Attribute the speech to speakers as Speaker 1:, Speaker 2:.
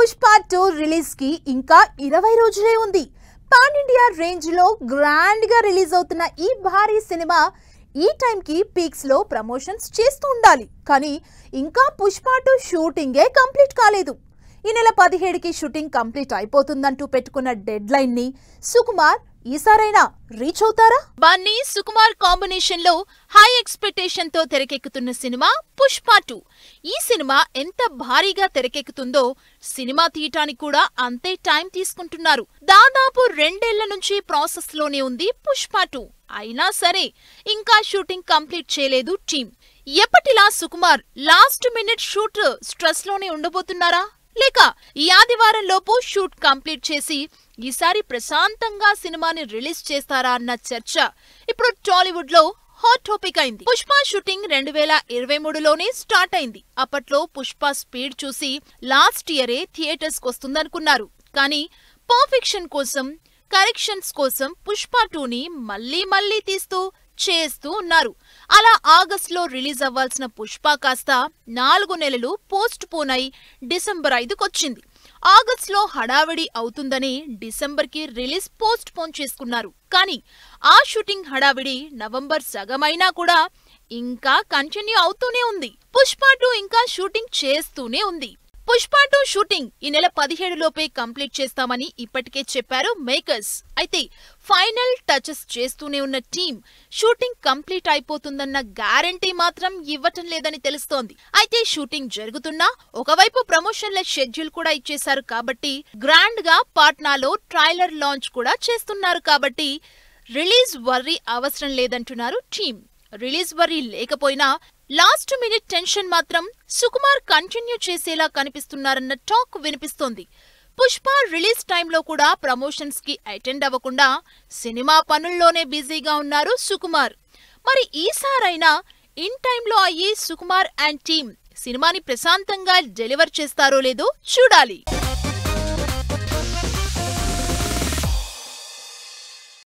Speaker 1: Pushpa 2 release కి ఇంకా 20 రోజులే ఉంది. పాన్ ఇండియా రేంజ్ లో గ్రాండ్ గా రిలీజ్ అవుతున్న ఈ భారీ సినిమా ఈ టైం కి పీక్స్ లో ప్రమోషన్స్ చేస్తూ ఉండాలి. కానీ ఇంకా పుష్ప 2 షూటింగే కంప్లీట్ కాలేదు. ఈ నెల 17 కి షూటింగ్ కంప్లీట్ అయిపోతుందంటూ పెట్టుకున్న డెడ్ లైన్ ని సుకుమార్ ఈసారైనా రీచ్ అవుతారా?
Speaker 2: బన్నీ సుకుమార్ కాంబినేషన్ లో హై ఎక్స్పెక్టేషన్ తో తెరకెక్కుతున్న సినిమా పుష్ప 2. ఈ సినిమా ఎంత భారీగా తెరకెక్కుతుందో సినిమా తీయటానికి కూడా అంతే టైం తీసుకుంటున్నారు. దాదాపు 2 ఏళ్ల నుంచి ప్రాసెస్ లోనే ఉంది పుష్ప 2. అయినా సరే ఇంకా షూటింగ్ కంప్లీట్ చేయలేదు టీం. ఎప్పటిలా Sukumar last minute shoot stress లోనే ఉండబోతున్నారా, లేక ఈ ఆదివారం లోపు షూట్ కంప్లీట్ చేసి ఈసారి ప్రశాంతంగా సినిమాని రిలీజ్ చేస్తారా అన్న చర్చ ఇప్పుడు టాలీవుడ్ లో హాట్ టాపిక్ అయింది. పుష్ప షూటింగ్ 2023లోనే స్టార్ట్ అయింది. అప్పట్లో పుష్ప స్పీడ్ చూసి లాస్ట్ ఇయరే థియేటర్స్ వస్తుందనుకున్నారు. కానీ పర్ఫెక్షన్ కోసం, కరెక్షన్స్ కోసం పుష్ప 2ని మళ్లీ తీస్తూ చేస్తూ ఉన్నారు. అలా ఆగస్టులో రిలీజ్ అవ్వాల్సిన పుష్ప కాస్త 4 నెలలు పోస్ట్ పోన్ అయి డిసెంబర్ 5కొచ్చింది. ఆగస్టులో హడావిడి అవుతుందని డిసెంబర్కి రిలీజ్ పోస్ట్ పోన్ చేసుకున్నారు. కానీ ఆ షూటింగ్ హడావిడి నవంబర్ సగమైనా కూడా ఇంకా కంటిన్యూ అవుతూనే ఉంది. పుష్ప 2 ఇంకా షూటింగ్ చేస్తూనే ఉంది. పుష్ప 2 షూటింగ్ ఈ నెల 17 లోపే కంప్లీట్ చేస్తామని ఇప్పటికే చెప్పారు మేకర్స్. అయితే ఫైనల్ టచెస్ చేస్తూనే ఉన్న టీం షూటింగ్ కంప్లీట్ అయిపోతుందన్న గ్యారంటీ మాత్రం ఇవ్వటం లేదని తెలుస్తోంది. అయితే షూటింగ్ జరుగుతున్నా ఒకవైపు ప్రమోషన్ల షెడ్యూల్ కూడా ఇచ్చేశారు కాబట్టి, గ్రాండ్ గా పాట్నాలో ట్రైలర్ లాంచ్ కూడా చేస్తున్నారు కాబట్టి రిలీజ్ వర్రీ అవసరం లేదంటున్నారు టీం. రిలీజ్ వర్రీ లేకపోయినా లాస్ట్ మినిట్ టెన్షన్ మాత్రం సుకుమార్ కంటిన్యూ చేసేలా కనిపిస్తున్నారన్న టాక్ వినిపిస్తోంది. పుష్ప రిలీజ్ టైంలో కూడా ప్రమోషన్స్ కి అటెండ్ అవ్వకుండా సినిమా పనుల్లోనే బిజీగా ఉన్నారు సుకుమార్. మరి ఈసారైనా ఇన్ టైంలో అయ్యి సుకుమార్ అండ్ టీం సినిమాని ప్రశాంతంగా డెలివర్ చేస్తారో లేదో చూడాలి.